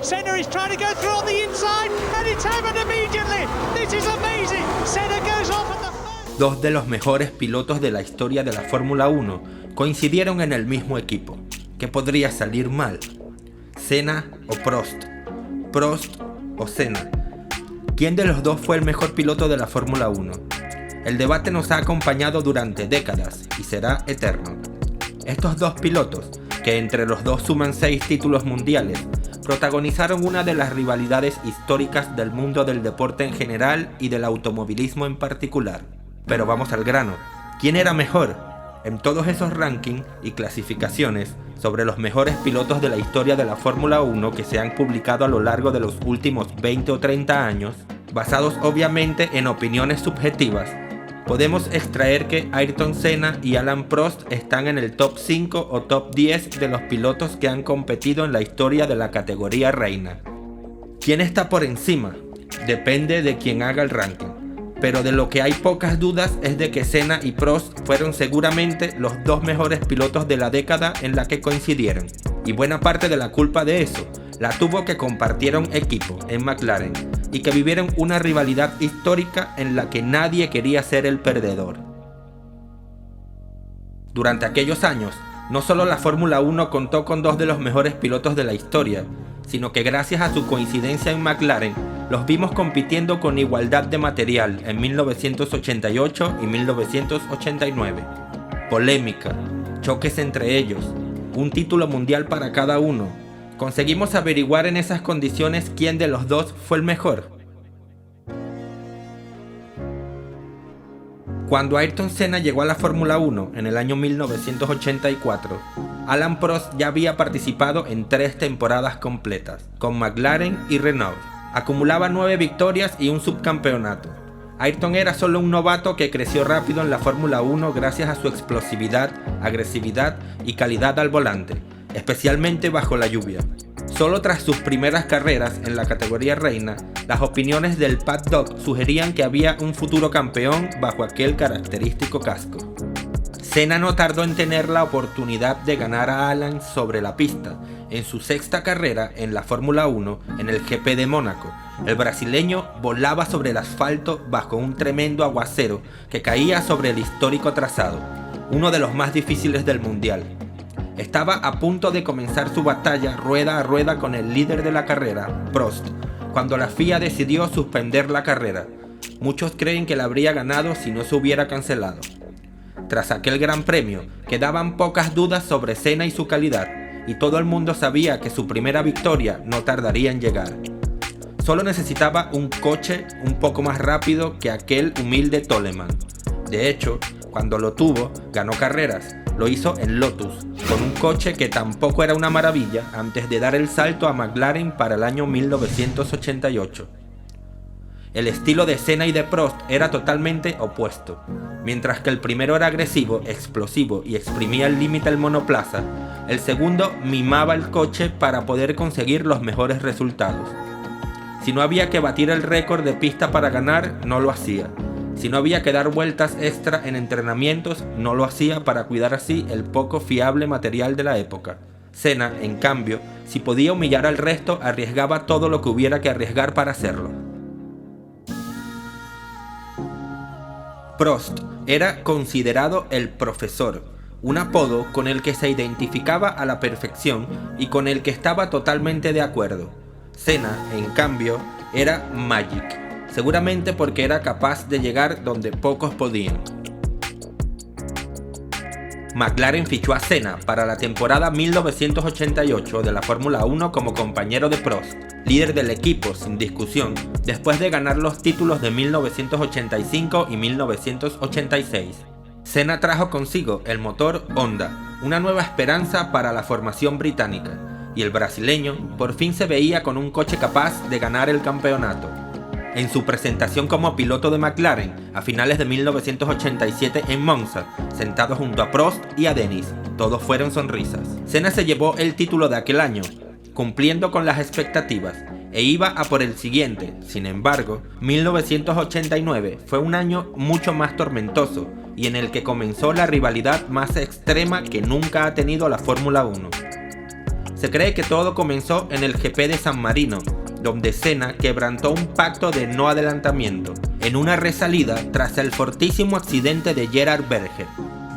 Senna is trying to go through on the inside, and it's happened immediately. This is amazing. Senna goes off at the first. Dos de los mejores pilotos de la historia de la Fórmula 1 coincidieron en el mismo equipo. ¿Qué podría salir mal? ¿Senna o Prost? ¿Prost o Senna? ¿Quién de los dos fue el mejor piloto de la Fórmula 1? El debate nos ha acompañado durante décadas y será eterno. Estos dos pilotos, que entre los dos suman 6 títulos mundiales, protagonizaron una de las rivalidades históricas del mundo del deporte en general y del automovilismo en particular. Pero vamos al grano. ¿Quién era mejor? En todos esos rankings y clasificaciones sobre los mejores pilotos de la historia de la Fórmula 1 que se han publicado a lo largo de los últimos 20 o 30 años, basados obviamente en opiniones subjetivas, podemos extraer que Ayrton Senna y Alain Prost están en el top 5 o top 10 de los pilotos que han competido en la historia de la categoría reina. ¿Quién está por encima? Depende de quien haga el ranking, pero de lo que hay pocas dudas es de que Senna y Prost fueron seguramente los dos mejores pilotos de la década en la que coincidieron, y buena parte de la culpa de eso la tuvo que compartieron equipo en McLaren y que vivieron una rivalidad histórica en la que nadie quería ser el perdedor. Durante aquellos años, no solo la Fórmula 1 contó con dos de los mejores pilotos de la historia, sino que gracias a su coincidencia en McLaren, los vimos compitiendo con igualdad de material en 1988 y 1989. Polémica, choques entre ellos, un título mundial para cada uno. ¿Conseguimos averiguar en esas condiciones quién de los dos fue el mejor? Cuando Ayrton Senna llegó a la Fórmula 1 en el año 1984, Alain Prost ya había participado en 3 temporadas completas, con McLaren y Renault. Acumulaba 9 victorias y un subcampeonato. Ayrton era solo un novato que creció rápido en la Fórmula 1 gracias a su explosividad, agresividad y calidad al volante, especialmente bajo la lluvia. Solo tras sus primeras carreras en la categoría reina, las opiniones del paddock sugerían que había un futuro campeón bajo aquel característico casco. Senna no tardó en tener la oportunidad de ganar a Alain sobre la pista. En su 6ª carrera en la Fórmula 1, en el GP de Mónaco, el brasileño volaba sobre el asfalto bajo un tremendo aguacero que caía sobre el histórico trazado, uno de los más difíciles del mundial. Estaba a punto de comenzar su batalla rueda a rueda con el líder de la carrera, Prost, cuando la FIA decidió suspender la carrera. Muchos creen que la habría ganado si no se hubiera cancelado. Tras aquel gran premio, quedaban pocas dudas sobre Senna y su calidad, y todo el mundo sabía que su primera victoria no tardaría en llegar. Solo necesitaba un coche un poco más rápido que aquel humilde Toleman. De hecho, cuando lo tuvo, ganó carreras. Lo hizo en Lotus, con un coche que tampoco era una maravilla antes de dar el salto a McLaren para el año 1988. El estilo de Senna y de Prost era totalmente opuesto. Mientras que el primero era agresivo, explosivo y exprimía al límite el monoplaza, el segundo mimaba el coche para poder conseguir los mejores resultados. Si no había que batir el récord de pista para ganar, no lo hacía. Si no había que dar vueltas extra en entrenamientos, no lo hacía para cuidar así el poco fiable material de la época. Senna, en cambio, si podía humillar al resto, arriesgaba todo lo que hubiera que arriesgar para hacerlo. Prost era considerado el profesor, un apodo con el que se identificaba a la perfección y con el que estaba totalmente de acuerdo. Senna, en cambio, era Magic. Seguramente porque era capaz de llegar donde pocos podían. McLaren fichó a Senna para la temporada 1988 de la Fórmula 1 como compañero de Prost, líder del equipo sin discusión, después de ganar los títulos de 1985 y 1986. Senna trajo consigo el motor Honda, una nueva esperanza para la formación británica, y el brasileño por fin se veía con un coche capaz de ganar el campeonato. En su presentación como piloto de McLaren a finales de 1987 en Monza, sentado junto a Prost y a Dennis, todos fueron sonrisas. Senna se llevó el título de aquel año, cumpliendo con las expectativas, e iba a por el siguiente. Sin embargo, 1989 fue un año mucho más tormentoso y en el que comenzó la rivalidad más extrema que nunca ha tenido la Fórmula 1. Se cree que todo comenzó en el GP de San Marino, donde Senna quebrantó un pacto de no adelantamiento, en una resalida tras el fortísimo accidente de Gerhard Berger.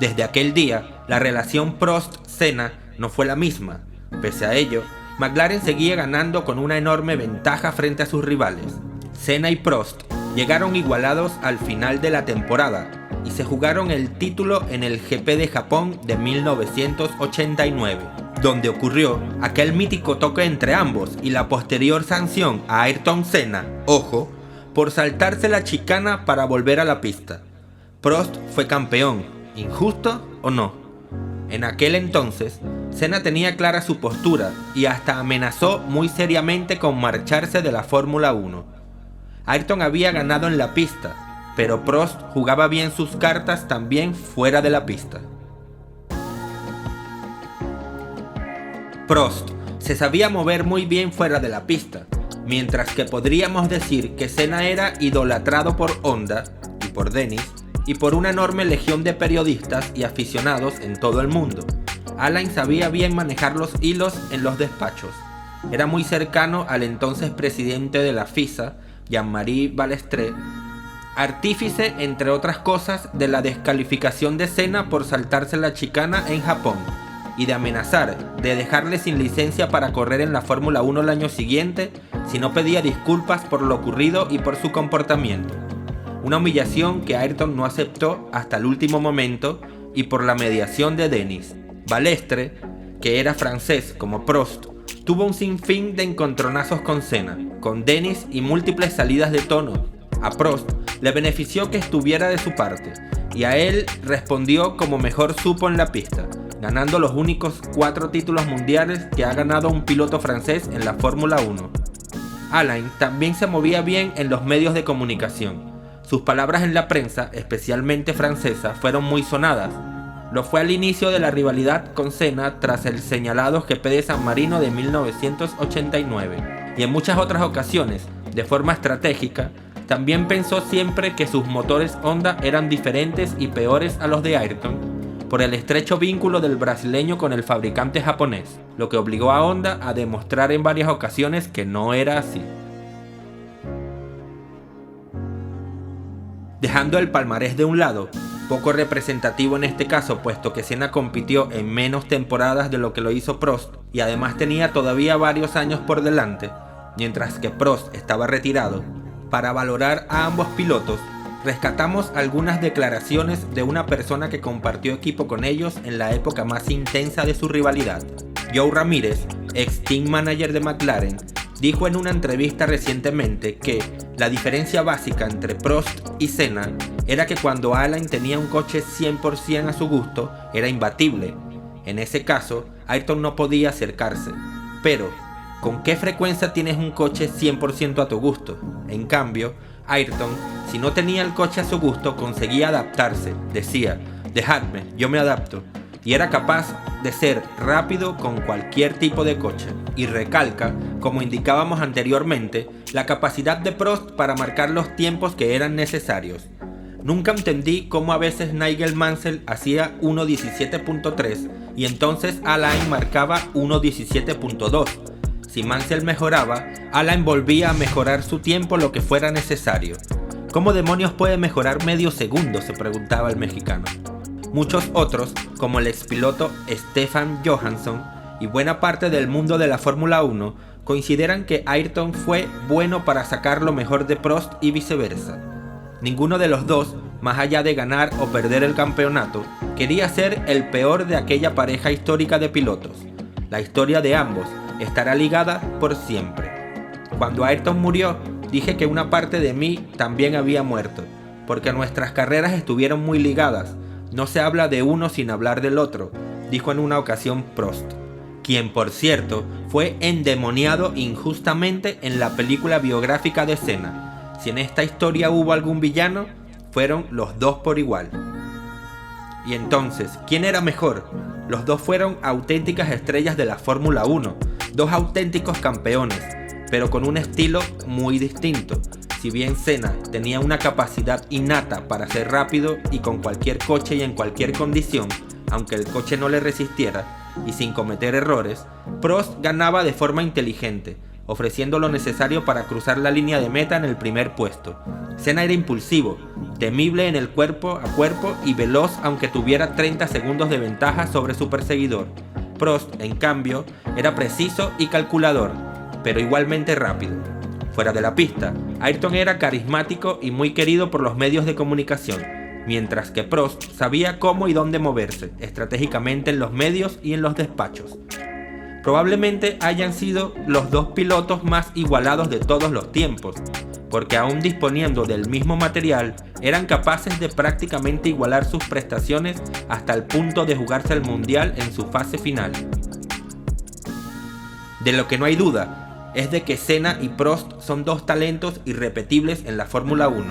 Desde aquel día, la relación Prost-Senna no fue la misma. Pese a ello, McLaren seguía ganando con una enorme ventaja frente a sus rivales. Senna y Prost llegaron igualados al final de la temporada y se jugaron el título en el GP de Japón de 1989, donde ocurrió aquel mítico toque entre ambos y la posterior sanción a Ayrton Senna, ojo, por saltarse la chicana para volver a la pista. Prost fue campeón, ¿injusto o no? En aquel entonces, Senna tenía clara su postura y hasta amenazó muy seriamente con marcharse de la Fórmula 1. Ayrton había ganado en la pista, pero Prost jugaba bien sus cartas también fuera de la pista. Prost se sabía mover muy bien fuera de la pista, mientras que podríamos decir que Senna era idolatrado por Honda y por Dennis y por una enorme legión de periodistas y aficionados en todo el mundo. Alain sabía bien manejar los hilos en los despachos. Era muy cercano al entonces presidente de la FISA, Jean-Marie Balestre, artífice, entre otras cosas, de la descalificación de Senna por saltarse la chicana en Japón y de amenazar de dejarle sin licencia para correr en la Fórmula 1 el año siguiente si no pedía disculpas por lo ocurrido y por su comportamiento. Una humillación que Ayrton no aceptó hasta el último momento y por la mediación de Dennis. Balestre, que era francés como Prost, tuvo un sinfín de encontronazos con Senna, con Dennis y múltiples salidas de tono. A Prost le benefició que estuviera de su parte, y a él respondió como mejor supo en la pista, ganando los únicos 4 títulos mundiales que ha ganado un piloto francés en la Fórmula 1. Alain también se movía bien en los medios de comunicación. Sus palabras en la prensa, especialmente francesa, fueron muy sonadas. Lo fue al inicio de la rivalidad con Senna tras el señalado GP de San Marino de 1989, y en muchas otras ocasiones, de forma estratégica, también pensó siempre que sus motores Honda eran diferentes y peores a los de Ayrton, por el estrecho vínculo del brasileño con el fabricante japonés, lo que obligó a Honda a demostrar en varias ocasiones que no era así. Dejando el palmarés de un lado, poco representativo en este caso puesto que Senna compitió en menos temporadas de lo que lo hizo Prost y además tenía todavía varios años por delante, mientras que Prost estaba retirado, para valorar a ambos pilotos, rescatamos algunas declaraciones de una persona que compartió equipo con ellos en la época más intensa de su rivalidad. Joe Ramírez, ex team manager de McLaren, dijo en una entrevista recientemente que la diferencia básica entre Prost y Senna era que cuando Alain tenía un coche 100% a su gusto, era imbatible. En ese caso, Ayrton no podía acercarse. Pero, ¿con qué frecuencia tienes un coche 100% a tu gusto? En cambio, Ayrton, si no tenía el coche a su gusto, conseguía adaptarse. Decía, dejadme, yo me adapto. Y era capaz de ser rápido con cualquier tipo de coche. Y recalca, como indicábamos anteriormente, la capacidad de Prost para marcar los tiempos que eran necesarios. Nunca entendí cómo a veces Nigel Mansell hacía 1.17.3 y entonces Alain marcaba 1.17.2. Si Mansell mejoraba, Alain volvía a mejorar su tiempo lo que fuera necesario. ¿Cómo demonios puede mejorar medio segundo?, se preguntaba el mexicano. Muchos otros, como el expiloto Stefan Johansson y buena parte del mundo de la Fórmula 1, consideran que Ayrton fue bueno para sacar lo mejor de Prost y viceversa. Ninguno de los dos, más allá de ganar o perder el campeonato, quería ser el peor de aquella pareja histórica de pilotos. La historia de ambos estará ligada por siempre. Cuando Ayrton murió, dije que una parte de mí también había muerto, porque nuestras carreras estuvieron muy ligadas. No se habla de uno sin hablar del otro, dijo en una ocasión Prost, quien por cierto fue endemoniado injustamente en la película biográfica de Senna. Si en esta historia hubo algún villano, fueron los dos por igual. Y entonces, ¿quién era mejor? Los dos fueron auténticas estrellas de la Fórmula 1, dos auténticos campeones, pero con un estilo muy distinto. Si bien Senna tenía una capacidad innata para ser rápido y con cualquier coche y en cualquier condición, aunque el coche no le resistiera, y sin cometer errores, Prost ganaba de forma inteligente, ofreciendo lo necesario para cruzar la línea de meta en el primer puesto. Senna era impulsivo, temible en el cuerpo a cuerpo y veloz aunque tuviera 30 segundos de ventaja sobre su perseguidor. Prost, en cambio, era preciso y calculador, pero igualmente rápido. Fuera de la pista, Ayrton era carismático y muy querido por los medios de comunicación, mientras que Prost sabía cómo y dónde moverse, estratégicamente en los medios y en los despachos. Probablemente hayan sido los dos pilotos más igualados de todos los tiempos, porque aún disponiendo del mismo material, eran capaces de prácticamente igualar sus prestaciones hasta el punto de jugarse el mundial en su fase final. De lo que no hay duda, es de que Senna y Prost son dos talentos irrepetibles en la Fórmula 1,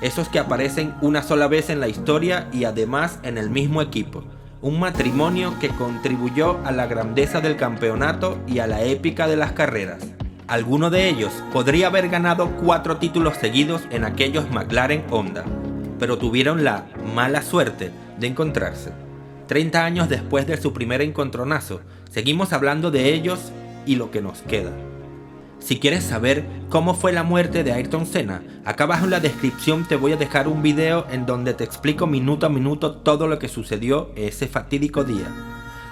esos que aparecen una sola vez en la historia y además en el mismo equipo. Un matrimonio que contribuyó a la grandeza del campeonato y a la épica de las carreras. Alguno de ellos podría haber ganado 4 títulos seguidos en aquellos McLaren Honda, pero tuvieron la mala suerte de encontrarse. 30 años después de su primer encontronazo, seguimos hablando de ellos y lo que nos queda. Si quieres saber cómo fue la muerte de Ayrton Senna, acá abajo en la descripción te voy a dejar un video en donde te explico minuto a minuto todo lo que sucedió ese fatídico día.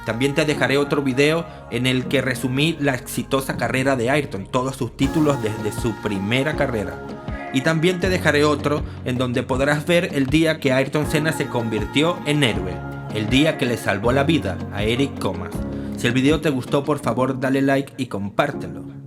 También te dejaré otro video en el que resumí la exitosa carrera de Ayrton, todos sus títulos desde su primera carrera. Y también te dejaré otro en donde podrás ver el día que Ayrton Senna se convirtió en héroe, el día que le salvó la vida a Eric Komas. Si el video te gustó, por favor dale like y compártelo.